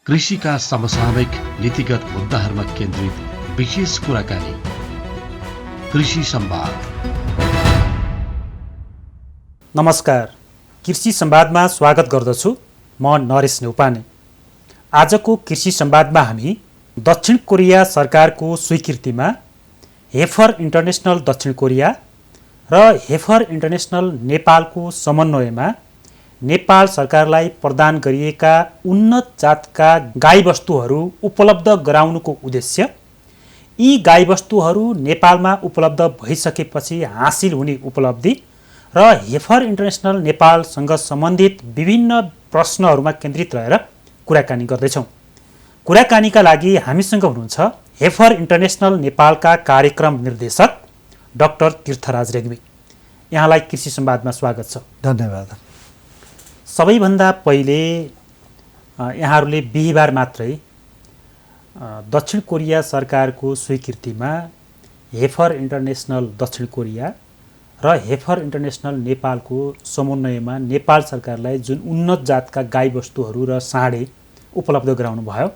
कृषिका समसामयिक नीतिगत मुद्दाहरूमा केन्द्रित विशेष कुराकानी। कृषि संवाद। नमस्कार, कृषि संवादमा स्वागत गर्दछु। म नरेश नेउपाने। आजको कृषि संवादमा हामी दक्षिण कोरिया सरकारको स्वीकृतिमा हेफर इन्टरनेसनल दक्षिण कोरिया र हेफर इन्टरनेसनल नेपालको समन्वयमा नेपाल सरकारलाई प्रदान गरिएका उन्नत जातका गाईवस्तुहरू उपलब्ध गराउनुको उद्देश्य, यी गाईवस्तुहरू नेपालमा उपलब्ध भइसकेपछि हासिल हुने उपलब्धि र हेफर इन्टरनेसनल नेपालसँग सम्बन्धित विभिन्न प्रश्नहरूमा केन्द्रित रहेर कुराकानी गर्दैछौँ। कुराकानीका लागि हामीसँग हुनुहुन्छ हेफर इन्टरनेसनल नेपालका कार्यक्रम निर्देशक डाक्टर तीर्थराज रेग्मी। यहाँलाई कृषि संवादमा स्वागत छ। धन्यवाद। सबैभन्दा पहिले यहाँहरूले बिहिबार मात्रै दक्षिण कोरिया सरकारको स्वीकृतिमा हेफर इन्टरनेसनल दक्षिण कोरिया र हेफर इन्टरनेसनल नेपालको समन्वयमा नेपाल सरकारलाई जुन उन्नत जातका गाईवस्तुहरू र साँडे उपलब्ध गराउनु भयो,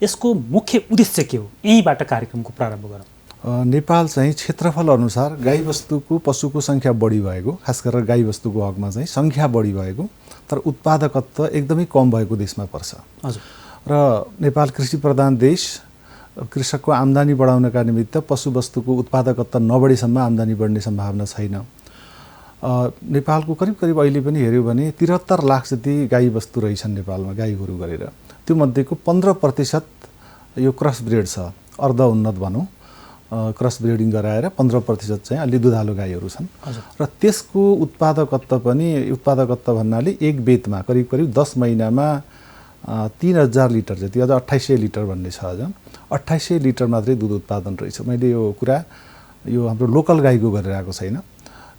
यसको मुख्य उद्देश्य के हो? यहीँबाट कार्यक्रमको प्रारम्भ गरौँ। नेपाल चाहिँ क्षेत्रफल अनुसार गाईवस्तुको पशुको सङ्ख्या बढी भएको, खास गरेर गाईवस्तुको हकमा चाहिँ सङ्ख्या बढी भएको, तर उत्पादकत्व एकदमै कम भएको देशमा पर्छ। हजुर। र नेपाल कृषि प्रधान देश, कृषकको आम्दानी बढाउनका निमित्त पशुवस्तुको उत्पादकत्व नबढेसम्म आम्दानी बढ्ने सम्भावना छैन। नेपालको करिब अहिले पनि हेऱ्यो भने 73 लाख जति गाईवस्तु रहेछन् नेपालमा, गाई गोरु गरेर। त्यो मध्येको 15% यो क्रस ब्रिड छ, अर्ध उन्नत भनौँ, क्रस ब्रिडिङ गराएर 15% चाहिँ अलि दुधालो गाईहरू छन्। र त्यसको उत्पादकत्व भन्नाले एक बेतमा करिब 10 महिनामा 3000 लिटर जति, अझ 2800 लिटर भन्ने छ। अझ 2800 लिटर मात्रै दुध उत्पादन रहेछ। मैले यो कुरा यो हाम्रो लोकल गाईको गरेर आएको छैन।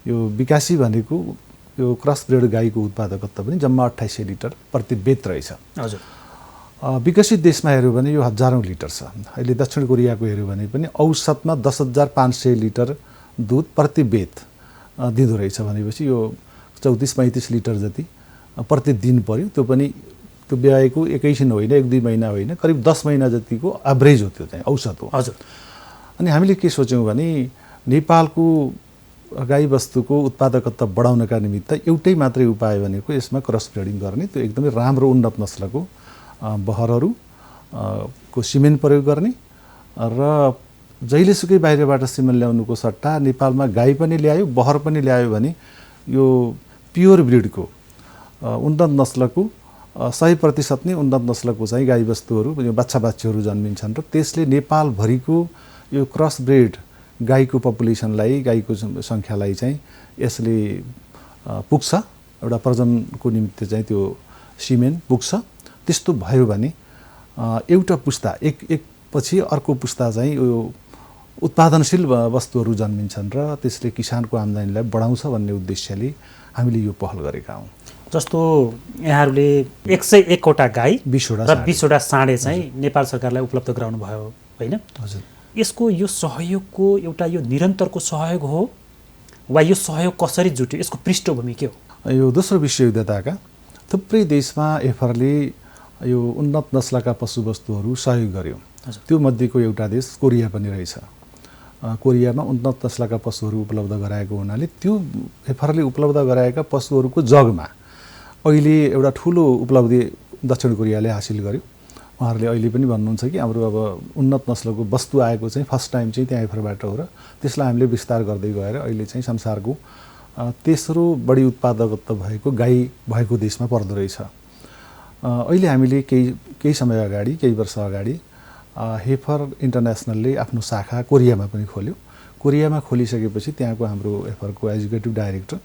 यो विकासी भनेको यो क्रस ब्रिड गाईको उत्पादकत्व पनि जम्मा 2800 लिटर प्रति बेत रहेछ। हजुर। विकसित देशमा हेऱ्यो भने यो हजारौँ लिटर छ। अहिले दक्षिण कोरियाको हेऱ्यो भने पनि औसतमा 10,500 लिटर दुध प्रति बेत दिँदो रहेछ भनेपछि यो 34-35 लिटर जति प्रतिदिन पर्यो। त्यो पनि त्यो ब्याएको एकैछिन होइन, 1-2 महिना होइन, करिब 10 महिना जतिको एभरेज हो, त्यो चाहिँ औसत हो। हजुर। अनि हामीले के सोच्यौँ भने नेपालको गाईवस्तुको उत्पादकत्व बढाउनका निमित्त एउटै मात्रै उपाय भनेको यसमा क्रस ब्रिडिङ गर्ने, त्यो एकदमै राम्रो उन्नत नस्लको बहरहरू को सिमेन प्रयोग गर्ने र जहिलेसुकै बाहिरबाट सिमेन ल्याउनुको सट्टा नेपालमा गाई पनि ल्यायो, बहर पनि ल्यायो भने यो प्योर ब्रिडको उन्नत नस्लको 100% नै उन्नत नस्लको चाहिँ गाईवस्तुहरू, यो बाछाहरू जन्मिन्छन् र त्यसले नेपालभरिको यो क्रस ब्रिड गाईको पपुलेसनलाई, गाईको सङ्ख्यालाई चाहिँ यसले पुग्छ, एउटा प्रजनको निमित्त चाहिँ त्यो सिमेन पुग्छ। त्यस्तो भयो भने एउटा पुस्ता एक पछि अर्को पुस्ता चाहिँ यो उत्पादनशील वस्तुहरू जन्मिन्छन् र त्यसले किसानको आम्दानीलाई बढाउँछ भन्ने उद्देश्यले हामीले यो पहल गरेका हौँ। जस्तो यहाँहरूले 101 वटा गाई 20 वटा साँडे चाहिँ नेपाल सरकारलाई उपलब्ध गराउनु भयो, होइन? हजुर। यसको यो सहयोगको एउटा यो निरन्तरको सहयोग हो वा यो सहयोग कसरी जुट्यो, यसको पृष्ठभूमि के हो? यो दोस्रो विश्वयुद्धताका थुप्रै देशमा एफआरले यो उन्नत नस्लका पशुवस्तुहरू सहयोग गर्यो। त्यो मध्येको एउटा देश कोरिया पनि रहेछ। कोरियामा उन्नत नस्लका पशुहरू उपलब्ध गराएको हुनाले त्यो एफआरले उपलब्ध गराएका पशुहरूको जगमा अहिले एउटा ठुलो उपलब्धि दक्षिण कोरियाले हासिल गर्यो। उहाँहरूले अहिले पनि भन्नुहुन्छ कि हाम्रो अब उन्नत नस्लको वस्तु आएको चाहिँ फर्स्ट टाइम चाहिँ त्यहाँ एफआरबाट हो र त्यसलाई हामीले विस्तार गर्दै गएर अहिले चाहिँ संसारको तेस्रो बढी उत्पादकत्व भएको गाई भएको देशमा पर्दो रहेछ। अहिले हामीले केही समय अगाडि, केही वर्ष अगाडि हेफर इन्टरनेसनलले आफ्नो शाखा कोरियामा पनि खोल्यो। कोरियामा खोलिसकेपछि त्यहाँको हाम्रो हेफरको एक्जिक्युटिभ डाइरेक्टर,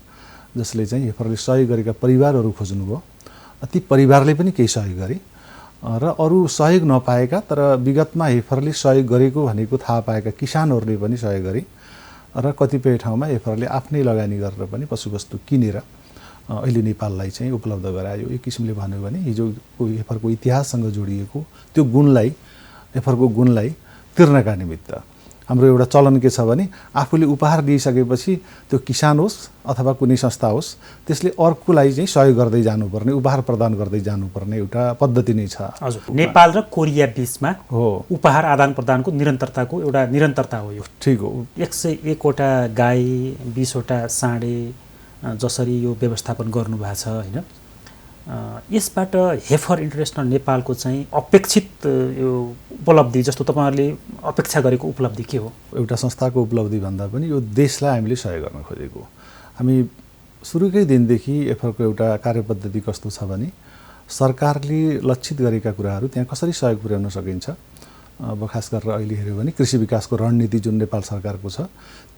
जसले चाहिँ हेफरले सहयोग गरेका परिवारहरू खोज्नुभयो, ती परिवारले पनि केही सहयोग गरे र अरू सहयोग नपाएका तर विगतमा हेफरले सहयोग गरेको भनेको थाहा पाएका किसानहरूले पनि सहयोग गरे र कतिपय ठाउँमा हेफरले आफ्नै लगानी गरेर पनि पशुवस्तु किनेर अहिले नेपाललाई चाहिँ उपलब्ध गरायो। एक किसिमले भन्यो भने हिजोको हेफरको इतिहाससँग जोडिएको त्यो गुणलाई, हेफरको गुणलाई तिर्नका निमित्त हाम्रो एउटा चलन के छ भने आफूले उपहार दिइसकेपछि त्यो किसान होस् अथवा कुनै संस्था होस् त्यसले अर्कोलाई चाहिँ सहयोग गर्दै जानुपर्ने, उपहार प्रदान गर्दै जानुपर्ने एउटा पद्धति नै छ। हजुर, नेपाल र कोरिया बीचमा हो उपहार आदान प्रदानको निरन्तरताको एउटा निरन्तरता हो यो। ठिक हो। 101वटा गाई, 20वटा साँडे जसरी यो व्यवस्थापन गर्नुभएको छ होइन, यसबाट हेफर इन्टरनेसनल नेपालको चाहिँ अपेक्षित यो उपलब्धि जस्तो तपाईँहरूले अपेक्षा गरेको उपलब्धि के हो? एउटा संस्थाको उपलब्धि भन्दा पनि यो देशलाई हामीले सहयोग गर्न खोजेको। हामी सुरुकै दिनदेखि एफरको एउटा कार्यपद्धति कस्तो छ भने सरकारले लक्षित गरेका कुराहरू त्यहाँ कसरी सहयोग पुर्याउन सकिन्छ। अब खास गरेर अहिले हेऱ्यो भने कृषि विकासको रणनीति जुन नेपाल सरकारको छ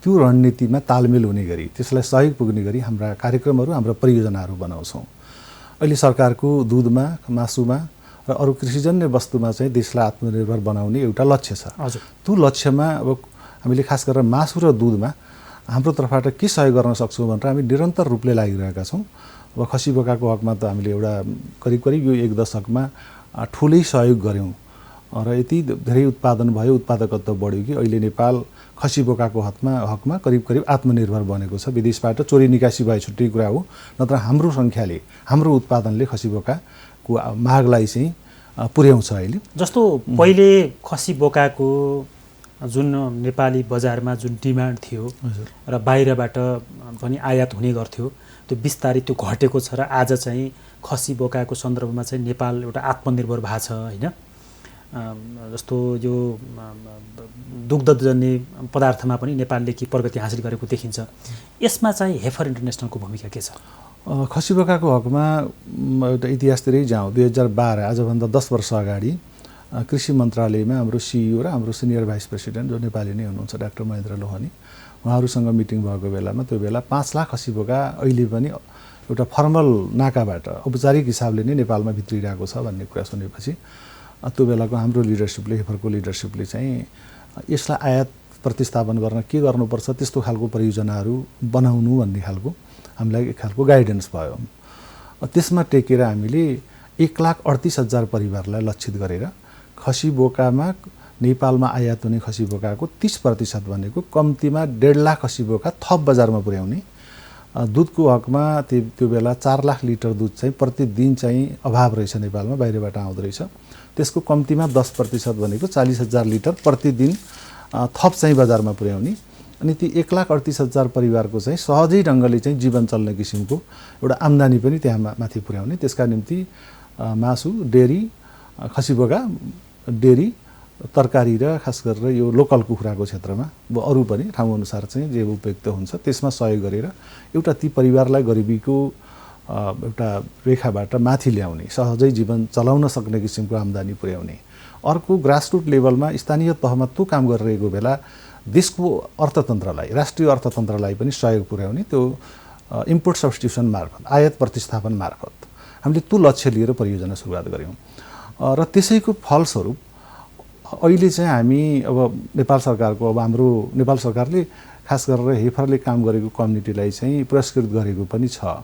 त्यो रणनीतिमा तालमेल हुने गरी त्यसलाई सहयोग पुग्ने गरी हाम्रा कार्यक्रमहरू, हाम्रा परियोजनाहरू बनाउँछौँ। अहिले सरकारको दुधमा, मासुमा र अरू कृषिजन्य वस्तुमा चाहिँ देशलाई आत्मनिर्भर बनाउने एउटा लक्ष्य छ। हजुर, त्यो लक्ष्यमा अब हामीले खास गरेर मासु र दुधमा हाम्रो तर्फबाट के सहयोग गर्न सक्छौँ भनेर हामी निरन्तर रूपले लागिरहेका छौँ। अब खसी बोकाको हकमा त हामीले एउटा करिब यो 1 दशकमा ठुलै सहयोग गऱ्यौँ र यति धेरै उत्पादन भयो, उत्पादकत्व बढ्यो कि अहिले नेपाल खसी बोकाको हकमा करिब आत्मनिर्भर बनेको छ। विदेशबाट चोरी निकासी भए छुट्टै कुरा हो, नत्र हाम्रो सङ्ख्याले, हाम्रो उत्पादनले खसी बोकाको मागलाई चाहिँ पुर्याउँछ। अहिले जस्तो पहिले खसी बोकाको जुन नेपाली बजारमा जुन डिमान्ड थियो र बाहिरबाट पनि आयात हुने गर्थ्यो, त्यो बिस्तारै त्यो घटेको छ र आज चाहिँ खसी बोकाको सन्दर्भमा चाहिँ नेपाल एउटा आत्मनिर्भर भएको छ होइन। जस्तो यो दुग्धजन्य पदार्थमा पनि नेपालले के प्रगति हासिल गरेको देखिन्छ। यसमा चाहिँ हेफर इन्टरनेसनलको भूमिका के छ? खसी बोकाको हकमा एउटा इतिहासतिरै जाउँ। 2012 आजभन्दा 10 वर्ष अगाडि कृषि मन्त्रालयमा हाम्रो सिइओ र हाम्रो सिनियर भाइस प्रेसिडेन्ट जो नेपाली नै हुनुहुन्छ डाक्टर महेन्द्र लोहनी, उहाँहरूसँग मिटिङ भएको बेलामा त्यो बेला 5 लाख खसी बोका अहिले पनि एउटा फर्मल नाकाबाट औपचारिक हिसाबले नै नेपालमा भित्रिरहेको छ भन्ने कुरा सुनेपछि त्यो बेलाको हाम्रो लिडरसिपले, हेफरको लिडरसिपले चाहिँ यसलाई आयात प्रतिस्थापन गर्न के गर्नुपर्छ त्यस्तो खालको परियोजनाहरू बनाउनु भन्ने खालको हामीलाई एक खालको गाइडेन्स भयो। त्यसमा टेकेर हामीले 1,38,000 परिवारलाई लक्षित गरेर खसी बोकामा नेपालमा आयात हुने खसी बोकाको 30% भनेको कम्तीमा 1.5 लाख खसी बोका थप बजारमा पुर्याउने। दुधको हकमा त्यो बेला 4 लाख लिटर दुध चाहिँ प्रतिदिन चाहिँ अभाव रहेछ नेपालमा, बाहिरबाट आउँदो रहेछ। त्यसको कम्तीमा 10% भनेको 40,000 लिटर प्रतिदिन थप चाहिँ बजारमा पुर्याउने। अनि ती 1,38,000 परिवारको चाहिँ सहजै ढङ्गले चाहिँ जीवन चल्ने किसिमको एउटा आम्दानी पनि त्यहाँ माथि पुर्याउने। त्यसका निम्ति मासु, डेरी, खसी बोका, डेरी, तरकारी र खास गरेर यो लोकल कुखुराको क्षेत्रमा अरू पनि ठाउँअनुसार चाहिँ जे उपयुक्त हुन्छ त्यसमा सहयोग गरेर एउटा ती परिवारलाई गरिबीको एउटा रेखाबाट माथि ल्याउने, सहजै जीवन चलाउन सक्ने किसिमको आम्दानी पुर्याउने। अर्को ग्रासरुट लेभलमा स्थानीय तहमा त्यो काम गरिरहेको बेला देशको अर्थतन्त्रलाई, राष्ट्रिय अर्थतन्त्रलाई पनि सहयोग पुर्याउने, त्यो इम्पोर्ट सब्स्टिट्युसन मार्फत, आयात प्रतिस्थापन मार्फत हामीले त्यो लक्ष्य लिएर परियोजना सुरुवात गऱ्यौँ। र त्यसैको फलस्वरूप अहिले चाहिँ हामी अब नेपाल सरकारको, अब हाम्रो नेपाल सरकारले खास गरेर हेफरले काम गरेको कम्युनिटीलाई चाहिँ पुरस्कृत गरेको पनि छ।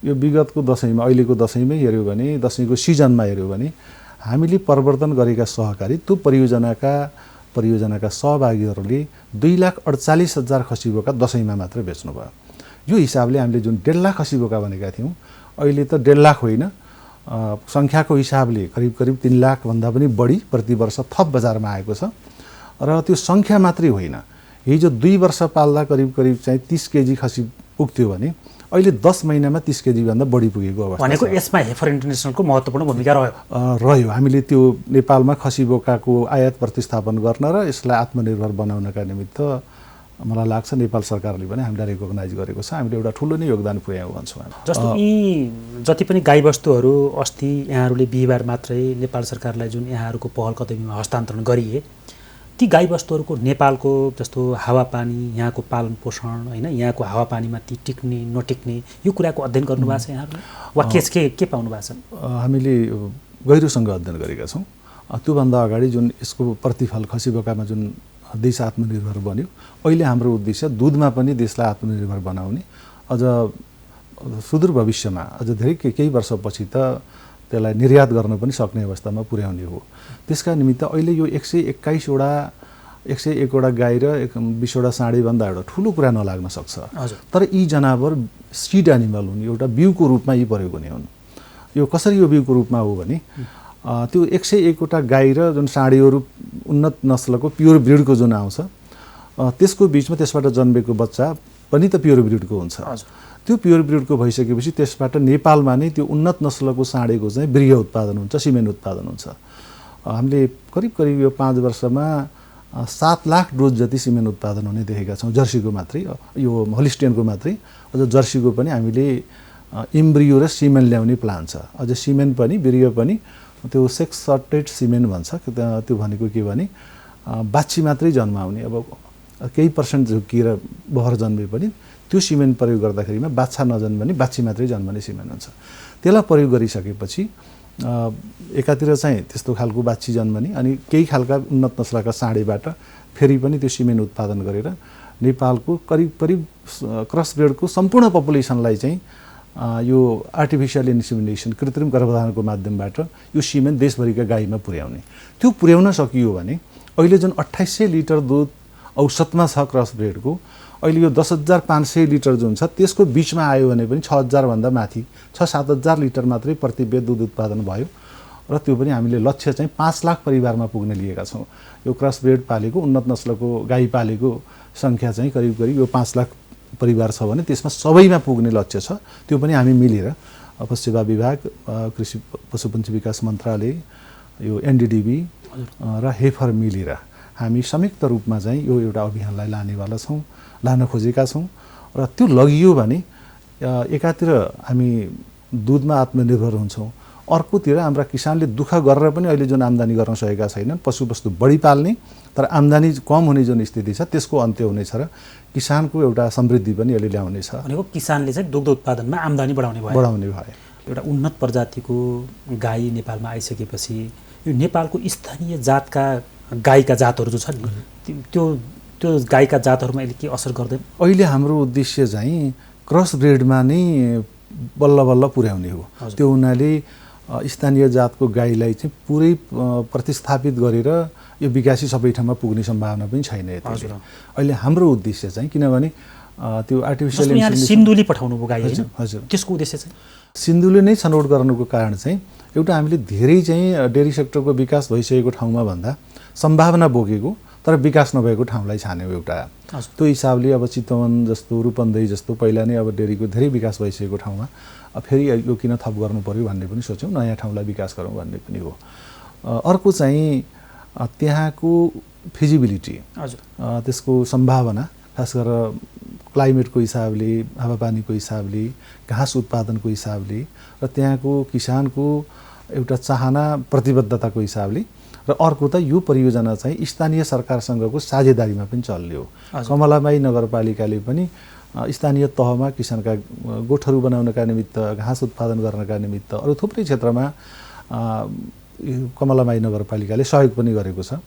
यो विगतको दशैँमा, अहिलेको दशैँमै हेऱ्यो भने, दशैँको सिजनमा हेऱ्यो भने हामीले प्रवर्तन गरेका सहकारी त्यो परियोजनाका सहभागीहरूले 2,48,000 खसी बोका दशैँमा मात्र बेच्नुभयो। यो हिसाबले हामीले जुन 1.5 लाख खसी बोका भनेका थियौँ अहिले त 1.5 लाख होइन, सङ्ख्याको हिसाबले करिब 3 लाख भन्दा पनि बढी प्रति वर्ष थप बजारमा आएको छ। र त्यो सङ्ख्या मात्रै होइन, हिजो 2 वर्ष पाल्दा करिब चाहिँ 30 केजी खसी पुग्थ्यो भने अहिले 10 महिनामा 30 केजी भन्दा बढी पुगेको अवस्था भनेको यसमा हेफर इन्टरनेसनलको महत्त्वपूर्ण भूमिका रह्यो। हामीले त्यो नेपालमा खसी बोकाको आयात प्रतिस्थापन गर्न र यसलाई आत्मनिर्भर बनाउनका निमित्त मलाई लाग्छ नेपाल सरकारले पनि हामीलाई रेकग्नाइज गरेको छ। हामीले एउटा ठुलो नै योगदान पुर्यायौँ भन्छौँ। जस्तो यी जति पनि गाईबस्तुहरू अस्ति यहाँहरूले बिहिबार मात्रै नेपाल सरकारलाई जुन यहाँहरूको पहल कदमीमा हस्तान्तरण गरिए, ती गाईबस्तुहरूको नेपालको जस्तो हावापानी, यहाँको पालन पोषण होइन, यहाँको हावापानीमा ती टिक्ने नटिक्ने यो कुराको अध्ययन गर्नुभएको छ यहाँहरूले वा के पाउनु भएको छ? हामीले गहिरोसँग अध्ययन गरेका छौँ। त्योभन्दा अगाडि जुन यसको प्रतिफल खसी बोकामा जुन देश आत्मनिर्भर बन्यो, अहिले हाम्रो उद्देश्य दुधमा पनि देशलाई आत्मनिर्भर बनाउने, अझ सुदूर भविष्यमा अझ धेरै केही वर्षपछि त त्यसलाई निर्यात गर्न पनि सक्ने अवस्थामा पुर्याउने हो। त्यसका निमित्त अहिले यो 121वटा 101 वटा गाई र 20 वटा साँढेभन्दा एउटा ठुलो कुरा नलाग्न सक्छ। हजुर। तर यी जनावर सिड एनिमल हुन्, एउटा बिउको रूपमा यी प्रयोग हुने हुन्। यो कसरी यो बिउको रूपमा हो भने त्यो 101 वटा गाई र जुन साँढेहरू उन्नत नस्लको प्योर ब्रिडको जुन आउँछ त्यसको बिचमा त्यसबाट जन्मेको बच्चा पनि त प्योर ब्रिडको हुन्छ। त्यो प्योर ब्रिडको भइसकेपछि त्यसबाट नेपालमा नै त्यो उन्नत नस्लको साँढेको चाहिँ बिर्य उत्पादन हुन्छ, सिमेन उत्पादन हुन्छ। हामीले करिब करिब यो 5 वर्षमा 7 लाख डोज जति सिमेन उत्पादन हुने देखेका छौँ, जर्सीको मात्रै, यो होलिस्टियनको मात्रै। अझ जर्सीको पनि हामीले इम्ब्रियो र सिमेन ल्याउने प्लान छ। अझ सिमेन पनि बिर्य पनि त्यो सेक्स सर्टेड सिमेन भन्छ। त्यो भनेको के भने बाछी मात्रै जन्माउने, अब केही पर्सेन्ट झुकिएर बहर जन्मे पनि त्यो सिमेन प्रयोग गर्दाखेरिमा बाछा नजन्मने बाछी मात्रै जन्मने सिमेन हुन्छ। त्यसलाई प्रयोग गरिसकेपछि एकातिर चाहिँ त्यस्तो खालको बाछी जन्मने अनि केही खालका उन्नत नस्लका साँढेबाट फेरि पनि त्यो सिमेन उत्पादन गरेर नेपालको करिब करिब क्रस ब्रिडको सम्पूर्ण पपुलेसनलाई चाहिँ यो आर्टिफिसियल इन्सेमिनेसन कृत्रिम गर्भधारणको माध्यमबाट यो सिमेन देशभरिका गाईमा पुर्याउने। त्यो पुर्याउन सकियो भने अहिले जुन 2800 लिटर दुध औसतमा छ क्रस ब्रिडको, अहिले यो 10,500 लिटर जुन छ त्यसको बिचमा आयो भने पनि 6,000 भन्दा माथि 6-7,000 लिटर मात्रै प्रति बेद दुध उत्पादन भयो। र त्यो पनि हामीले लक्ष्य चाहिँ 5 लाख परिवारमा पुग्ने लिएका छौँ। यो क्रस ब्रिड पालेको उन्नत नस्लको गाई पालेको सङ्ख्या चाहिँ करिब करिब यो 5 लाख परिवार छ भने त्यसमा सबैमा पुग्ने लक्ष्य छ। त्यो पनि हामी मिलेर सेवा विभाग, कृषि पशुपन्छी विकास मन्त्रालय, यो एनडिडिबी र हेफर मिलेर हामी संयुक्त रूपमा चाहिँ यो एउटा अभियानलाई लानेवाला छौँ, लान खोजेका छौँ। र त्यो लगियो भने एकातिर हामी दुधमा आत्मनिर्भर हुन्छौँ, अर्कोतिर हाम्रा किसानले दुःख गरेर पनि अहिले जुन आम्दानी गर्न सकेका छैनन्, पशुवस्तु बढी पाल्ने तर आम्दानी कम हुने जुन स्थिति छ त्यसको अन्त्य हुनेछ र किसानको एउटा समृद्धि पनि अहिले ल्याउनेछ। भनेको किसानले चाहिँ दुग्ध उत्पादनमा आम्दानी बढाउने भयो। एउटा उन्नत प्रजातिको गाई नेपालमा आइसकेपछि यो नेपालको स्थानीय जातका गाईका जातहरू जो छन् त्यो गाईका जातहरूमा अहिले के असर गर्दैन? अहिले हाम्रो उद्देश्य चाहिँ क्रस ब्रिडमा नै बल्ल बल्ल पुर्याउने हो। त्यो हुनाले स्थानीय जातको गाईलाई चाहिँ पुरै प्रतिस्थापित गरेर यो विकासी सबै ठाउँमा पुग्ने सम्भावना पनि छैन यतिले। अहिले हाम्रो उद्देश्य चाहिँ किनभने त्यो आर्टिफिसियल सिन्धुली पठाउनु भयो गाई, हजुर, त्यसको उद्देश्य चाहिँ सिन्धुली नै छनौट गर्नुको कारण चाहिँ एउटा हामीले धेरै चाहिँ डेरी सेक्टरको विकास भइसकेको ठाउँमा भन्दा सम्भावना बोकेको तर विकास नभएको ठाउँलाई छान्यो एउटा। त्यो हिसाबले अब चितवन जस्तो, रूपन्देही जस्तो पहिला नै अब डेरीको धेरै विकास भइसकेको ठाउँमा फेरि यो किन थप गर्नु पर्यो भन्ने पनि सोच्यौँ, नयाँ ठाउँलाई विकास गरौँ भन्ने पनि हो। अर्को चाहिँ त्यहाँको फिजिबिलिटी, त्यसको सम्भावना, खास गरेर क्लाइमेटको हिसाबले, हावापानीको हिसाबले, घाँस उत्पादनको हिसाबले र त्यहाँको किसानको एउटा चाहना प्रतिबद्धताको हिसाबले र अर्को त यो परियोजना चाहिँ स्थानीय सरकारसँगको साझेदारीमा पनि चल्ने हो। कमलामाई नगरपालिकाले पनि स्थानीय तहमा किसानका गोठहरू बनाउनका निमित्त, घाँस उत्पादन गर्नका निमित्त अरू थुप्रै क्षेत्रमा कमलामाई नगरपालिकाले सहयोग पनि गरेको छ।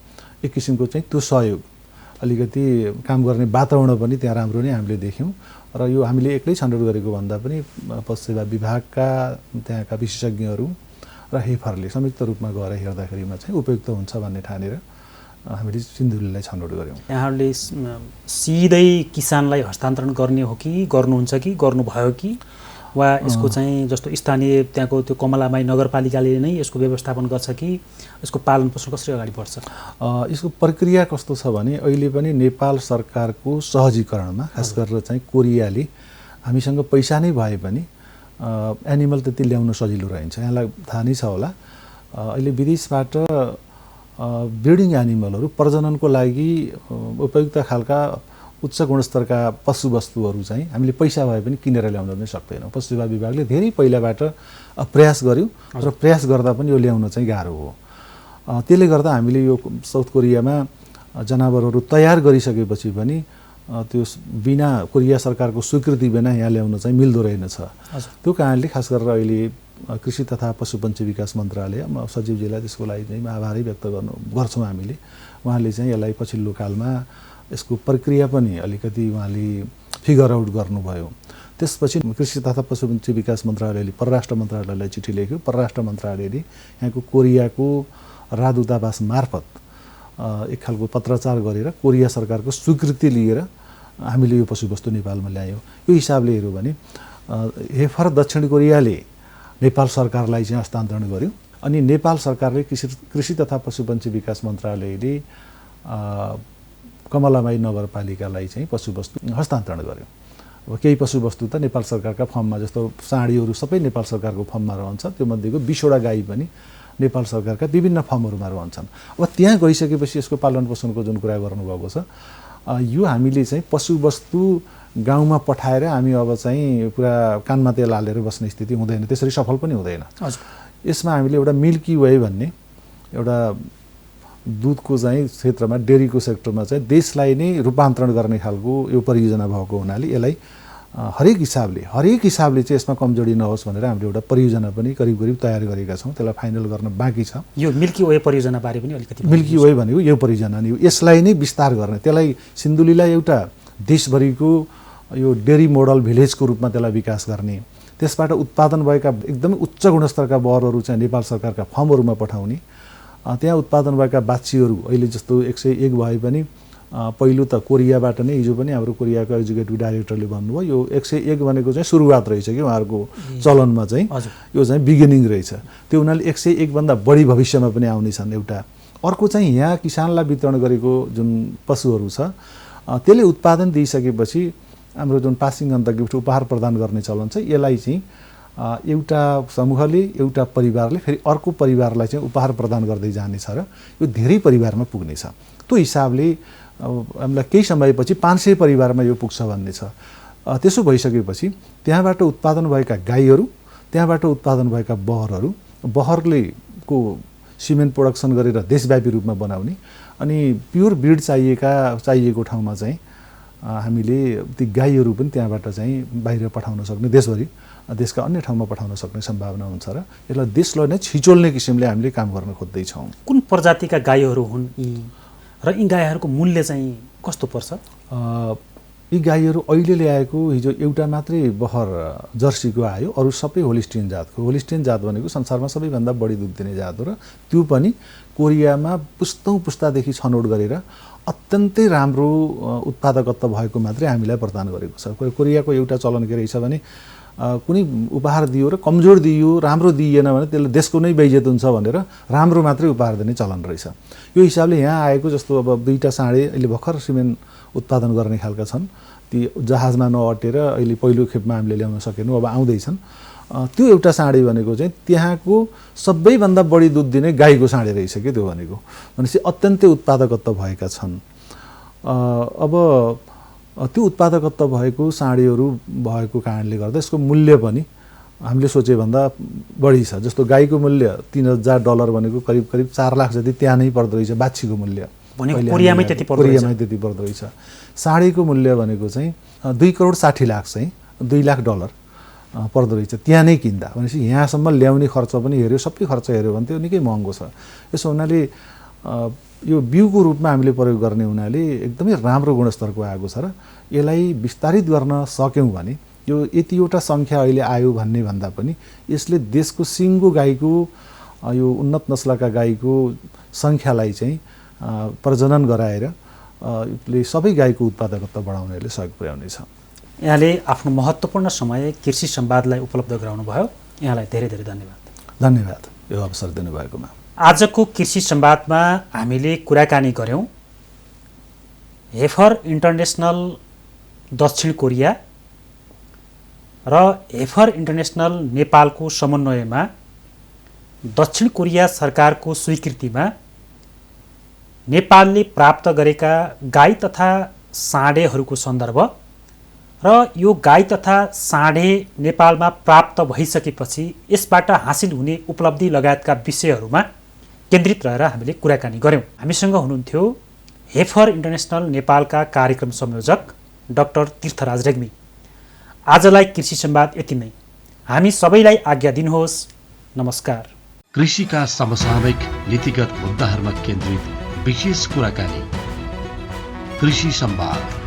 एक किसिमको चाहिँ त्यो सहयोग अलिकति काम गर्ने वातावरण पनि त्यहाँ राम्रो नै हामीले देख्यौँ। र यो हामीले एक्लै छनौट गरेको भन्दा पनि पशु सेवा विभागका त्यहाँका विशेषज्ञहरू र हेफरले संयुक्त रूपमा गएर हेर्दाखेरिमा चाहिँ उपयुक्त हुन्छ भन्ने ठानेर हामीले सिन्धुलीलाई छनौट गऱ्यौँ। यहाँहरूले सिधै किसानलाई हस्तान्तरण गर्ने हो कि गर्नुहुन्छ कि गर्नुभयो कि वा यसको चाहिँ जस्तो स्थानीय त्यहाँको त्यो कमलामाई नगरपालिकाले नै यसको व्यवस्थापन गर्छ कि यसको पालन पोषण कसरी अगाडि बढ्छ? यसको प्रक्रिया कस्तो छ भने अहिले पनि नेपाल सरकारको सहजीकरणमा खास गरेर चाहिँ कोरियाले हामीसँग पैसा नै भए पनि एनिमल त्यति ल्याउन सजिलो रहन्छ। यहाँलाई थाहा नै छ होला, अहिले विदेशबाट ब्रिडिङ एनिमलहरू प्रजननको लागि उपयुक्त खालका उच्च गुणस्तरका पशुवस्तुहरू चाहिँ हामीले पैसा भए पनि किनेर ल्याउन पनि सक्दैनौँ। पशु सेवा विभागले धेरै पहिलाबाट प्रयास गर्यो र प्रयास गर्दा पनि यो ल्याउन चाहिँ गाह्रो हो। त्यसले गर्दा हामीले यो साउथ कोरियामा जनावरहरू तयार गरिसकेपछि पनि त्यो बिना कोरिया सरकारको स्वीकृति बिना यहाँ ल्याउन चाहिँ मिल्दो रहेनछ। त्यो कारणले खास गरेर अहिले कृषि तथा पशुपन्छी विकास मन्त्रालय, सचिवजीलाई त्यसको लागि चाहिँ आभारै व्यक्त गर्छौँ हामीले। उहाँले चाहिँ यसलाई पछिल्लो कालमा यसको प्रक्रिया पनि अलिकति उहाँले फिगर आउट गर्नुभयो। त्यसपछि कृषि तथा पशुपन्छी विकास मन्त्रालयले परराष्ट्र मन्त्रालयलाई चिठी लेख्यो। परराष्ट्र मन्त्रालयले यहाँको कोरियाको राजदूतावास मार्फत एक खालको पत्राचार गरेर कोरिया सरकारको स्वीकृति लिएर हामीले यो पशुवस्तु नेपालमा ल्यायौँ। यो हिसाबले हेऱ्यौँ भने हेफर दक्षिण कोरियाले नेपाल सरकारलाई चाहिँ हस्तान्तरण गर्यो अनि नेपाल सरकारले कृषि तथा पशुपन्छी विकास मन्त्रालयले कमलामाई नगरपालिकालाई चाहिँ पशुवस्तु हस्तान्तरण गर्यो। अब केही पशुवस्तु त नेपाल सरकारका फर्ममा जस्तो साँडीहरू सबै नेपाल सरकारको फर्ममा रहन्छ, त्यो मध्येको 20वटा गाई पनि नेपाल सरकारका विभिन्न फर्महरूमा रहन्छन्। अब त्यहाँ गइसकेपछि यसको पालन पोषणको जुन कुरा गर्नुभएको छ, यो हामीले चाहिँ पशुवस्तु गाउँमा पठाएर हामी अब चाहिँ पुरा कानमा तेल हालेर बस्ने स्थिति हुँदैन, त्यसरी सफल पनि हुँदैन। यसमा हामीले एउटा मिल्की वे भन्ने एउटा दुधको चाहिँ क्षेत्रमा डेरीको सेक्टरमा चाहिँ देशलाई नै रूपान्तरण गर्ने खालको यो परियोजना भएको हुनाले यसलाई हरेक हिसाबले चाहिँ यसमा कमजोरी नहोस् भनेर हामीले एउटा परियोजना पनि करिब तयार गरेका छौँ। त्यसलाई फाइनल गर्न बाँकी छ। यो मिल्की वे परियोजनाबारे पनि अलिकति मिल्की वे भनेको यो परियोजना नै हो, यसलाई नै विस्तार गर्ने, त्यसलाई सिन्धुलीलाई एउटा देशभरिको यो डेरी मोडल भिलेजको रूपमा त्यसलाई विकास गर्ने, त्यसबाट उत्पादन भएका एकदमै उच्च गुणस्तरका बहरहरू चाहिँ नेपाल सरकारका फर्महरूमा पठाउने, त्यहाँ उत्पादन भएका बाछीहरू अहिले जस्तो 101 भए पनि पहिलो त कोरियाबाट नै, हिजो पनि हाम्रो कोरियाको एक्जिक्युटिभ डाइरेक्टरले भन्नुभयो यो 101 भनेको चाहिँ सुरुवात रहेछ कि उहाँहरूको चलनमा चाहिँ यो चाहिँ बिगिनिङ रहेछ। त्यो हुनाले 101 भन्दा बढी भविष्यमा पनि आउनेछन्। एउटा अर्को चाहिँ यहाँ किसानलाई वितरण गरेको जुन पशुहरू छ त्यसले उत्पादन दिइसकेपछि हाम्रो जुन पासिङ अन द गिफ्ट उपहार प्रदान गर्ने चलन छ, यसलाई चाहिँ एउटा समूहले एउटा परिवारले फेरि अर्को परिवारलाई चाहिँ उपहार प्रदान गर्दै जानेछ र यो धेरै परिवारमा पुग्नेछ। त्यो हिसाबले हामीलाई केही समयपछि 500 परिवारमा यो पुग्छ भन्ने छ। त्यसो भइसकेपछि त्यहाँबाट उत्पादन भएका गाईहरू, त्यहाँबाट उत्पादन भएका बहरले को सिमेन्ट प्रोडक्सन गरेर देशव्यापी रूपमा बनाउने अनि प्योर ब्रिड चाहिएको ठाउँमा चाहिँ हामीले ती गाईहरू पनि त्यहाँबाट चाहिँ बाहिर पठाउन सक्ने, देशभरि देशका अन्य ठाउँमा पठाउन सक्ने सम्भावना हुन्छ र यसलाई देशलाई नै छिचोल्ने किसिमले हामीले काम गर्न खोज्दैछौँ। कुन प्रजातिका गाईहरू हुन् र यी गाईहरूको मूल्य चाहिँ कस्तो पर्छ? यी गाईहरू अहिले ल्याएको हिजो एउटा मात्रै बहर जर्सीको आयो, अरू सबै होलिस्टिन जातको। होलिस्टिन जात भनेको संसारमा सबैभन्दा बढी दुध दिने जात हो र त्यो पनि कोरियामा पुस्तादेखि छनौट गरेर अत्यन्तै राम्रो उत्पादकत्व भएको मात्रै हामीलाई प्रदान गरेको छ। कोरियाको एउटा चलन के रहेछ भने कुनै उपहार दियो र कमजोर दियो, राम्रो दिइएन भने त्यसले देशको नै बेइज्जत हुन्छ भनेर राम्रो मात्रै उपहार दिने चलन रहेछ। यो हिसाबले यहाँ आएको जस्तो अब 2टा साँडे अहिले भर्खर सिमेन्ट उत्पादन गर्ने खालका छन्, ती जहाजमा नअटेर अहिले पहिलो खेपमा हामीले ल्याउन सकेनौँ, अब आउँदैछन्। त्यो एउटा साँडे भनेको चाहिँ त्यहाँको सबैभन्दा बढी दुध दिने गाईको साँडे रहेछ कि त्यो भनेपछि अत्यन्तै उत्पादकत्व भएका छन्। अब त्यो उत्पादकत्व भएको साँडेहरू भएको कारणले गर्दा यसको मूल्य पनि हामीले सोचे भन्दा बढी छ। जस्तो गाईको मूल्य $3000 भनेको करिब 4 लाख जति त्यहाँ नै पर्दो रहेछ बाछीको मूल्य, कोरियामै त्यति पर्दो रहेछ। साँडेको मूल्य भनेको चाहिँ $2,60,00,000 चाहिँ $2 लाख पर्दो रहेछ त्यहाँ नै किन्दा। भनेपछि यहाँसम्म ल्याउने खर्च पनि हेऱ्यो, सबै खर्च हेऱ्यो भने त्यो निकै महँगो छ। यसो हुनाले यो बिउको रूपमा हामीले प्रयोग गर्ने हुनाले एकदमै राम्रो गुणस्तरको आएको छ र यसलाई विस्तारित गर्न सक्यौँ भने यो यतिवटा सङ्ख्या अहिले आयो भन्ने भन्दा पनि यसले देशको सिङ्गो गाईको यो उन्नत नस्लका गाईको सङ्ख्यालाई चाहिँ प्रजनन गराएर सबै गाईको उत्पादकत्व बढाउनेले सहयोग पुर्याउनेछ। यहाँले आफ्नो महत्त्वपूर्ण समय कृषि संवादलाई उपलब्ध गराउनु भयो, यहाँलाई धेरै धेरै धन्यवाद। धन्यवाद यो अवसर दिनुभएकोमा। आजको कृषि संवादमा हामीले कुराकानी गऱ्यौँ हेफर इन्टरनेसनल दक्षिण कोरिया र हेफर इन्टरनेसनल नेपालको समन्वयमा दक्षिण कोरिया सरकारको स्वीकृतिमा नेपालले प्राप्त गरेका गाई तथा साँडेहरूको सन्दर्भ र यो गाई तथा साँडे नेपालमा प्राप्त भइसकेपछि यसबाट हासिल हुने उपलब्धि लगायतका विषयहरूमा केन्द्रित रहेर हामीले कुराकानी गऱ्यौँ। हामीसँग हुनुहुन्थ्यो हेफर इन्टरनेसनल नेपालका कार्यक्रम संयोजक डाक्टर तीर्थराज रेग्मी। आजलाई कृषि संवाद यति नै। हामी सबैलाई आज्ञा दिनुहोस्। नमस्कार। कृषिका समसामयिक नीतिगत मुद्दाहरूमा केन्द्रित विशेष कुराकानी कृषि संवाद।